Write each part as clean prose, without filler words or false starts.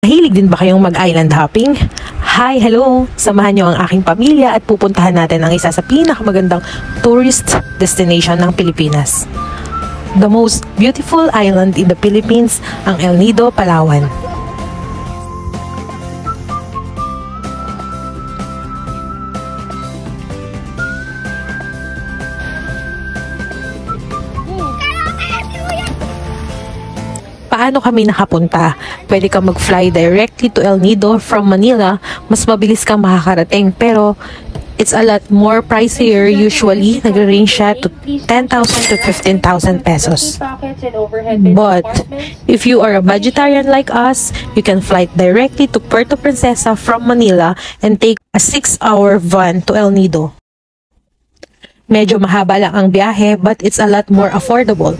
Mahilig din ba kayong mag-island hopping? Hi, hello! Samahan niyo ang aking pamilya at pupuntahan natin ang isa sa pinakamagandang tourist destination ng Pilipinas. The most beautiful island in the Philippines, ang El Nido, Palawan. Paano kami nakapunta? Pwede kang mag-fly directly to El Nido from Manila. Mas mabilis kang makakarating, pero it's a lot more pricier. Usually, nag-range siya to 10,000 to 15,000 pesos. But if you are a vegetarian like us, you can fly directly to Puerto Princesa from Manila and take a 6-hour van to El Nido. Medyo mahaba lang ang biyahe, but it's a lot more affordable.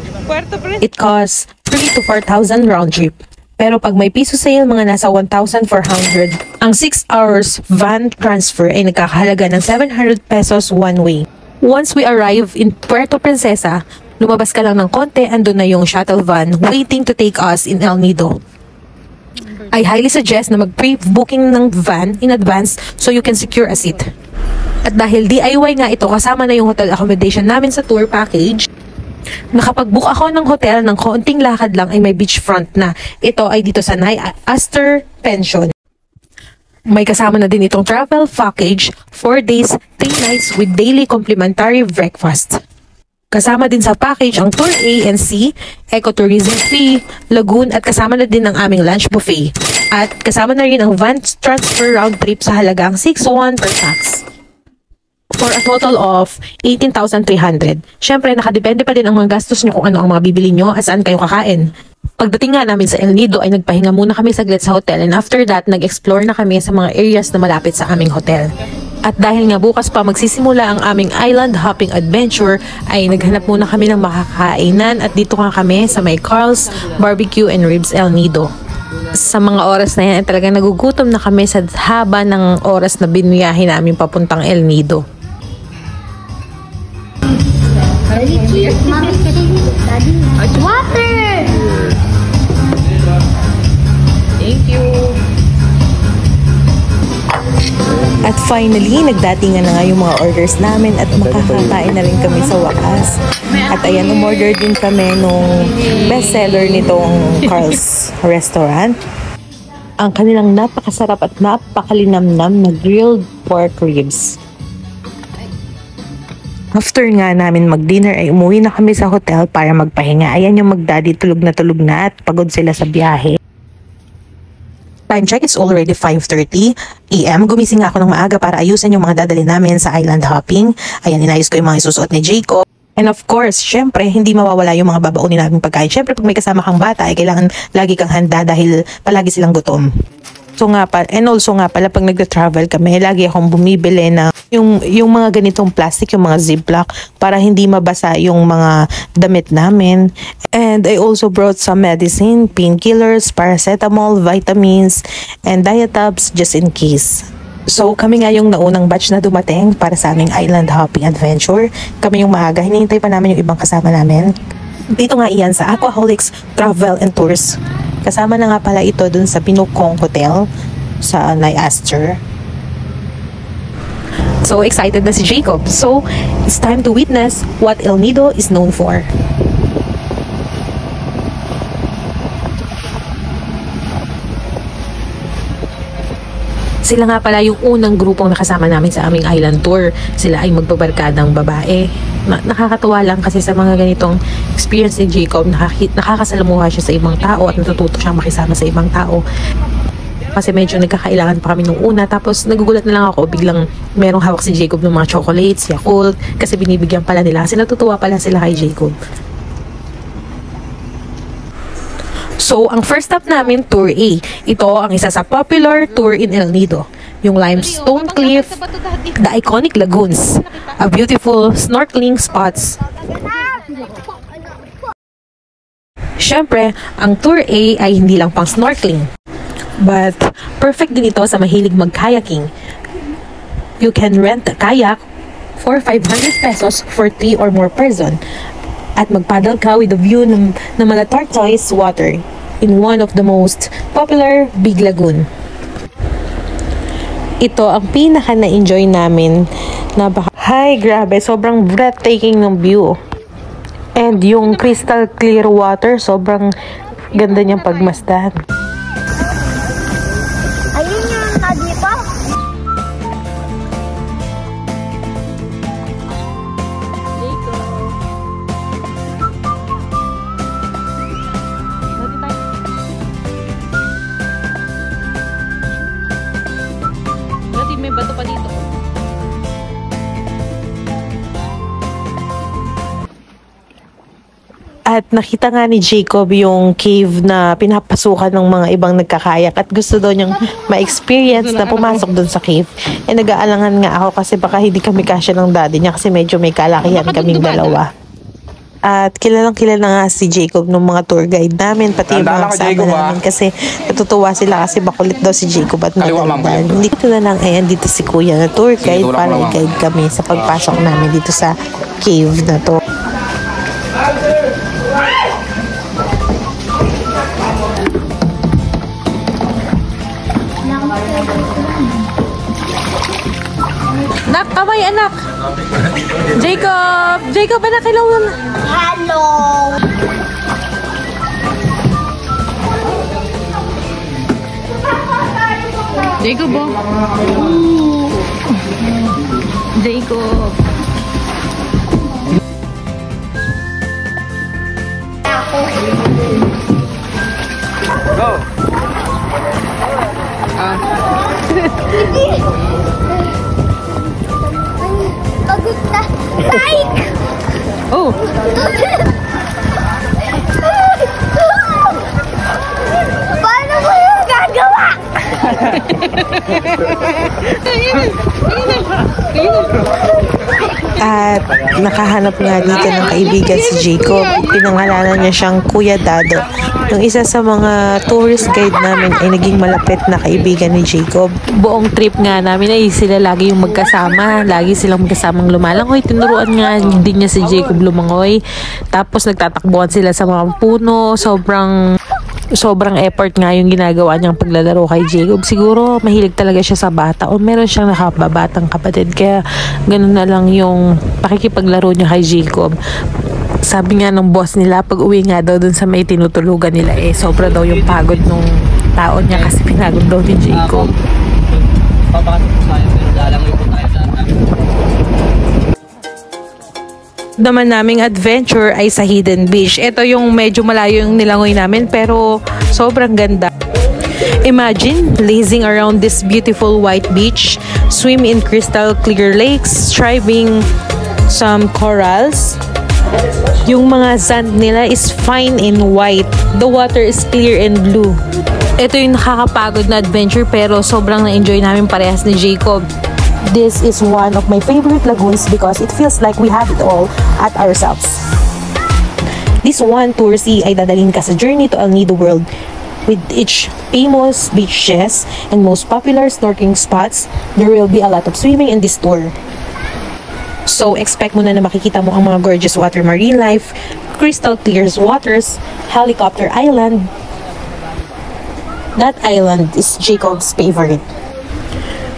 It costs 3,000 to 4,000 round trip. Pero pag may piso sale, mga nasa 1,400. Ang 6 hours van transfer ay nagkakahalaga ng 700 pesos one way. Once we arrive in Puerto Princesa, lumabas ka lang ng konti, andun na yung shuttle van waiting to take us in El Nido. I highly suggest na mag-pre-booking ng van in advance so you can secure a seat. At dahil DIY nga ito, kasama na yung hotel accommodation namin sa tour package, nakapag-book ako ng hotel ng konting lakad lang ay may beachfront na. Ito ay dito sa Nay Astor Pension. May kasama na din itong travel package, 4 days, 3 nights with daily complimentary breakfast. Kasama din sa package ang Tour A and C, ecotourism fee, lagoon at kasama na din ang aming lunch buffet. At kasama na rin ang van transfer round trip sa halagang 6,100 per tax. For a total of 18,300. Siyempre, nakadepende pa din ang mga gastos nyo kung ano ang mga bibili nyo at saan kayo kakain. Pagdating nga namin sa El Nido ay nagpahinga muna kami saglit sa hotel and after that, nag-explore na kami sa mga areas na malapit sa aming hotel. At dahil nga bukas pa magsisimula ang aming island hopping adventure, ay naghanap muna kami ng makakainan at dito nga kami sa may Carl's Barbecue and Ribs El Nido. Sa mga oras na yan, ay talagang nagugutom na kami sa haba ng oras na binuyahin namin papuntang El Nido. It's water! Thank you! At finally, nagdatingan na nga yung mga orders namin at makakakain na rin kami sa wakas. At ayan, umorder din kami nung bestseller nitong Carl's Restaurant. Ang kanilang napakasarap at napakalinamnam na grilled pork ribs. After nga namin mag-dinner ay umuwi na kami sa hotel para magpahinga. Ayan yung mag-daddy, tulog na at pagod sila sa biyahe. Time check, it's already 5:30 AM. Gumising ako ng maaga para ayusin yung mga dadali namin sa island hopping. Ayan, inayos ko yung mga isusuot ni Jacob. And of course, syempre, hindi mawawala yung mga babaunin namin pagkain. Syempre, pag may kasama kang bata, ay kailangan lagi kang handa dahil palagi silang gutom. So nga pa, and also nga pala pag nagta-travel kami, lagi akong bumibili na yung mga ganitong plastic, yung mga ziplock para hindi mabasa yung mga damit namin. And I also brought some medicine, painkillers, paracetamol, vitamins, and diet-tubs just in case. So kami nga yung naunang batch na dumating para sa aming island hopping adventure. Kami yung maaga, hinihintay pa namin yung ibang kasama namin. Dito nga iyan sa Aquaholics Travel and Tours. Kasama na nga pala ito dun sa Pinukong Hotel sa Nay Astor. So excited na si Jacob. So it's time to witness what El Nido is known for. Sila nga pala yung unang grupong nakasama namin sa aming island tour. Sila ay magbabarkadang babae. Nakakatuwa lang kasi sa mga ganitong experience ni Jacob, nakakasalamuha siya sa ibang tao at natututo siyang makisama sa ibang tao. Kasi medyo nagkakailangan pa kami nung una. Tapos nagugulat na lang ako, biglang merong hawak si Jacob ng mga chocolates, Yakult, kasi binibigyan pala nila. Kasi natutuwa pala sila kay Jacob. So, ang first stop namin, Tour A. Ito ang isa sa popular tour in El Nido. Yung limestone cliff, the iconic lagoons, a beautiful snorkeling spots. Siyempre, ang Tour A ay hindi lang pang snorkeling. But, perfect din ito sa mahilig mag-kayaking. You can rent a kayak for 500 pesos for 3 or more person. At mag-paddle ka with a view ng mga turquoise water. in one of the most popular big lagoon. Ito ang pinaka na-enjoy namin na Hi, grabe, sobrang breathtaking ng view. And yung crystal clear water, sobrang ganda niyang pagmasdan. Ayun yung dito. May bato pa dito. At nakita nga ni Jacob yung cave na pinapasukan ng mga ibang nagkakayak at gusto daw niyang ma-experience na pumasok dun sa cave. Eh nag-aalangan nga ako kasi baka hindi kami kasya ng daddy niya kasi medyo may kalakihan kaming dalawa. At kilalang nga si Jacob ng mga tour guide namin, pati yung mga kasama namin kasi natutuwa sila kasi makulit daw si Jacob at matandaan. Hindi ko na lang dito si Kuya na tour guide para i-guide kami sa pagpasok namin dito sa cave na to. Nak, kamay anak! Jacob! Jacob, anak, hello! Hello! Jacob, oh! Jacob! Go! Pagod na! Like! Oh! Paano mo yung gagawa? At nakahanap nga dito ng kaibigan si Jacob. Pinangalanan niya siyang Kuya Dado. Yung isa sa mga tourist guide namin ay naging malapit na kaibigan ni Jacob. Buong trip nga namin ay sila lagi yung magkasama. Lagi silang magkasamang lumalangoy. Tinuruan nga din niya si Jacob lumangoy. Tapos nagtatakbuhan sila sa mga puno. Sobrang effort nga yung ginagawa niyang paglalaro kay Jacob. Siguro mahilig talaga siya sa bata o meron siyang nakababatang kapatid. Kaya ganun na lang yung pakikipaglaro niya kay Jacob. Sabi nga ng boss nila, pag uwi nga daw dun sa may tinutulugan nila, sobra daw yung pagod nung tao niya kasi pinagod daw ni Jacob. Papakasok po tayo pero lalangoy po tayo sa Naman naming adventure ay sa Hidden Beach. Ito yung medyo malayo yung nilangoy namin pero sobrang ganda. Imagine lazing around this beautiful white beach, swim in crystal clear lakes, striving some corals. Yung mga sand nila is fine and white. The water is clear and blue. Ito yung nakakapagod na adventure pero sobrang na-enjoy namin parehas ni Jacob. This is one of my favorite lagoons because it feels like we have it all at ourselves. This one touristy ay dadalhin ka sa journey to El Nido World with each famous beaches and most popular snorkeling spots. There will be a lot of swimming in this tour. So expect mo na makikita mo ang mga gorgeous water marine life, crystal clear waters, helicopter island. That island is Jacob's favorite.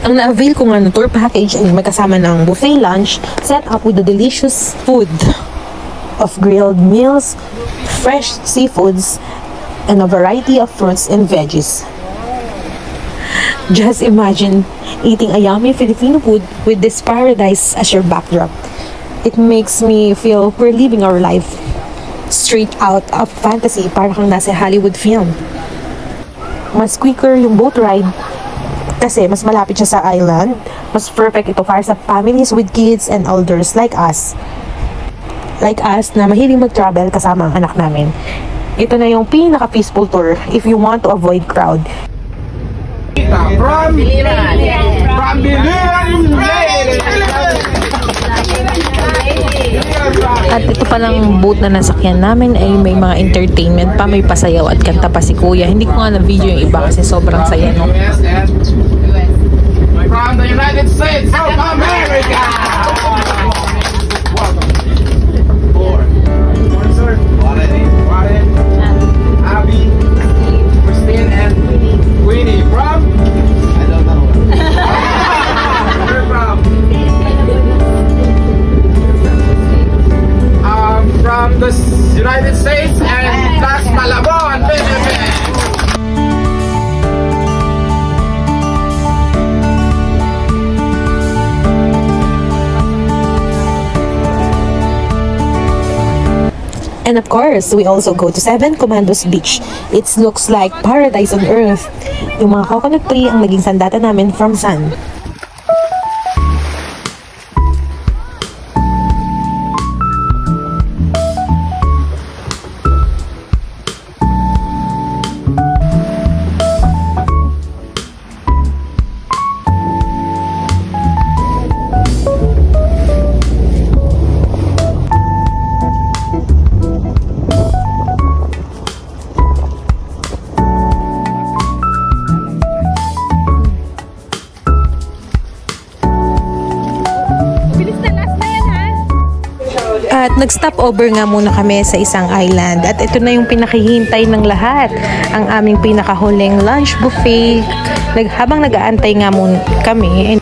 Ang na-avail ko nga ng tour package ay magkasama ng buffet lunch set up with the delicious food of grilled meals, fresh seafoods, and a variety of fruits and veggies. Just imagine eating a yummy Filipino food with this paradise as your backdrop. It makes me feel we're living our life straight out of fantasy, para kang nasa Hollywood film. Mas quicker yung boat ride kasi mas malapit siya sa island. Mas perfect ito para sa families with kids and elders like us. Like us na mahilig mag-travel kasama ang anak namin. Ito na yung pinaka-peaceful tour if you want to avoid crowd. From Biliran! At ito palang boat na nasakyan namin ay may mga entertainment pa, may pasayaw at kanta pa si Kuya. Hindi ko nga na-video yung iba kasi sobrang saya, no? From the United States of America! Welcome. Four. Sir. Abby. And of course, we also go to Seven Commandos Beach. It looks like paradise on earth. Yung mga coconut tree ang naging sandata namin from sun. At nag-stop over nga muna kami sa isang island at ito na yung pinakihintay ng lahat, ang aming pinakahuling lunch buffet. Habang nag-aantay nga muna kami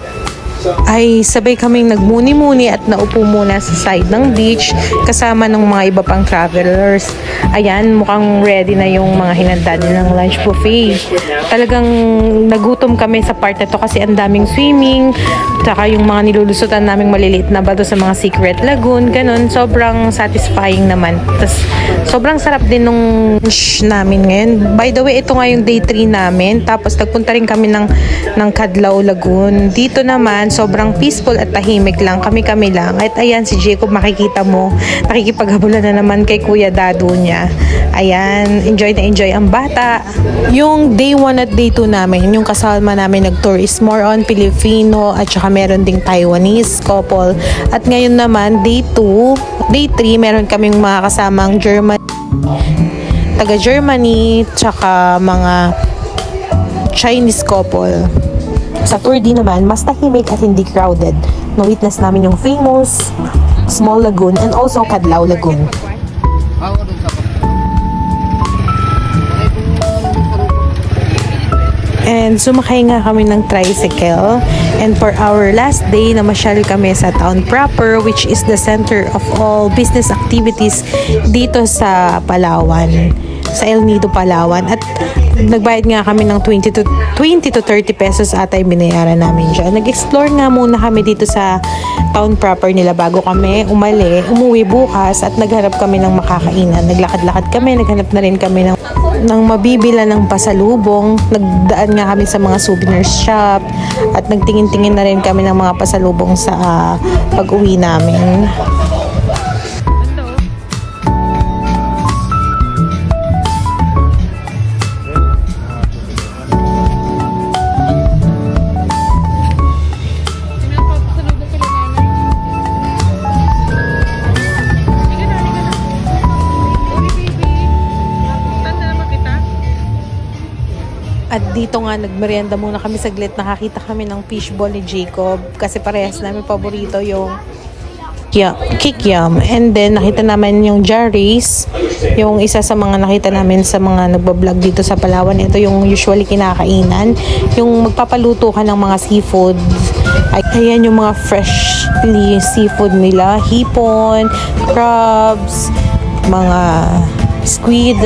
ay sabay kaming nagmuni-muni at naupo muna sa side ng beach kasama ng mga iba pang travelers. Ayan, mukhang ready na yung mga hinanda nilang lunch buffet. Talagang nagutom kami sa part na to kasi ang daming swimming, tsaka yung mga nilulusutan naming maliliit na bato sa mga secret lagoon, ganun. Sobrang satisfying naman. Tas, sobrang sarap din nung namin ngayon. By the way, ito nga yung day 3 namin. Tapos nagpunta rin kami ng Cadlaw Lagoon. Dito naman, sobrang peaceful at tahimik lang. Kami-kami lang. At ayan, si Jacob, makikita mo, nakikipaghabulan na naman kay Kuya Dado niya. Ayan, enjoy na enjoy ang bata. Yung day 1 at day 2 namin, yung kasama namin nag-tour is more on Filipino at saka meron ding Taiwanese couple. At ngayon naman, day 2, day 3, meron kaming mga kasamang taga-Germany, tsaka mga Chinese couple. Sa tour din naman, mas tahimik at hindi crowded. Na-witness namin yung famous Small Lagoon and also Cadlaw Lagoon. And sumakay nga kami ng tricycle. And for our last day, namasyal kami sa town proper, which is the center of all business activities dito sa Palawan. Sa El Nido, Palawan. At nagbayad nga kami ng 20 to 30 pesos ata yung binayaran namin dyan. Nag-explore nga muna kami dito sa town proper nila bago kami umuwi bukas at naghanap kami ng makakainan. Naglakad-lakad kami, naghanap na rin kami ng mabibila ng pasalubong. Nagdaan nga kami sa mga souvenir shop at nagtingin-tingin na rin kami ng mga pasalubong sa pag-uwi namin. At dito nga, nagmerienda muna kami saglit. Nakakita kami ng fishball ni Jacob kasi parehas namin paborito yung kikiam. And then, nakita naman yung Jarry's, yung isa sa mga nakita namin sa mga nagbablog dito sa Palawan. Ito yung usually kinakainan. Yung magpapaluto ka ng mga seafood. Ayan yung mga freshly seafood nila. Hipon, crabs, mga squid.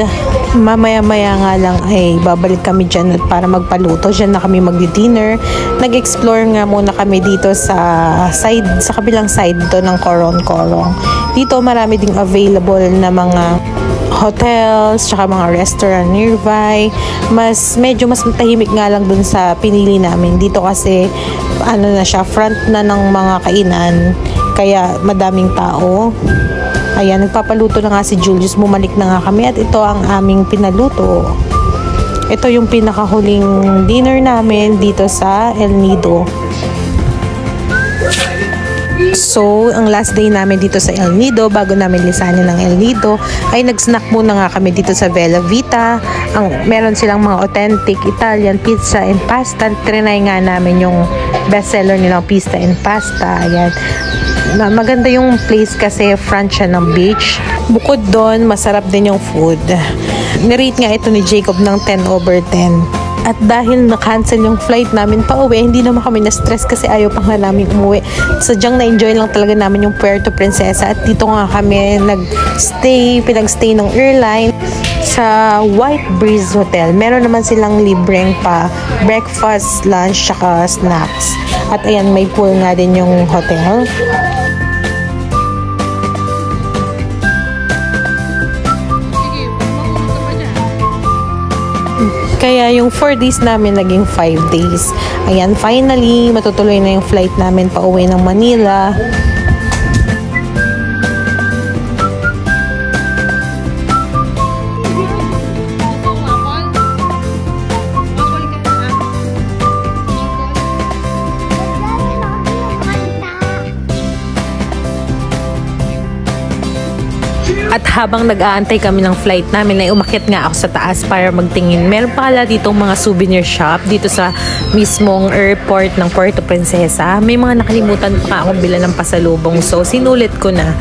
Mamaya-maya nga lang ay babalik kami dyan at para magpaluto. Dyan na kami mag-dinner. Nag-explore nga muna kami dito sa kabilang side to ng Corong-Corong. Dito marami ding available na mga hotels, tsaka mga restaurant nearby. Medyo mas tahimik nga lang dun sa pinili namin. Dito kasi na siya, front na ng mga kainan. Kaya madaming tao. Ayan, nagpapaluto na nga si Julius. Bumalik na nga kami at ito ang aming pinaluto. Ito yung pinakahuling dinner namin dito sa El Nido. So, ang last day namin dito sa El Nido, bago namin lisanin ng El Nido, ay nag-snack muna nga kami dito sa Bella Vita. Meron silang mga authentic Italian pizza and pasta. Trinay nga namin yung bestseller nilang pizza and pasta. Ayan. Maganda yung place kasi front siya ng beach. Bukod doon, masarap din yung food. Nirate nga ito ni Jacob ng 10/10. At dahil na-cancel yung flight namin pa uwi, hindi naman kami na-stress kasi ayaw pa nga namin umuwi. Sadyang na-enjoy lang talaga namin yung Puerto Princesa. At dito nga kami pinag-stay ng airline sa White Breeze Hotel. Meron naman silang libreng pa breakfast, lunch, saka snacks. At ayan, may pool nga din yung hotel. Kaya yung 4 days namin naging 5 days. Ayan, finally, matutuloy na yung flight namin pa uwi ng Manila. At habang nag-aantay kami ng flight namin, ay umakyat nga ako sa taas para magtingin. Meron pala ditong mga souvenir shop dito sa mismong airport ng Puerto Princesa. May mga nakalimutan pa nga akong bilan ng pasalubong. So, sinulit ko na.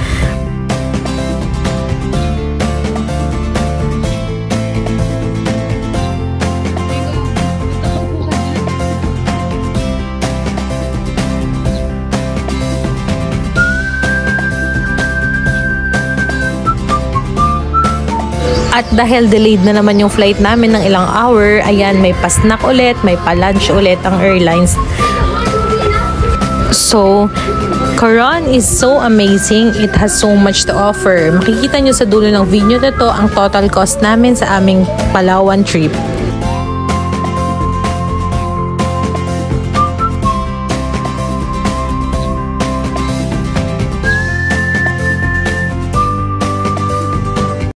At dahil delayed na naman yung flight namin ng ilang hour, ayan, may pa-snack ulit, may pa-lunch ulit ang airlines. So, Coron is so amazing. It has so much to offer. Makikita nyo sa dulo ng video na to ang total cost namin sa aming Palawan trip.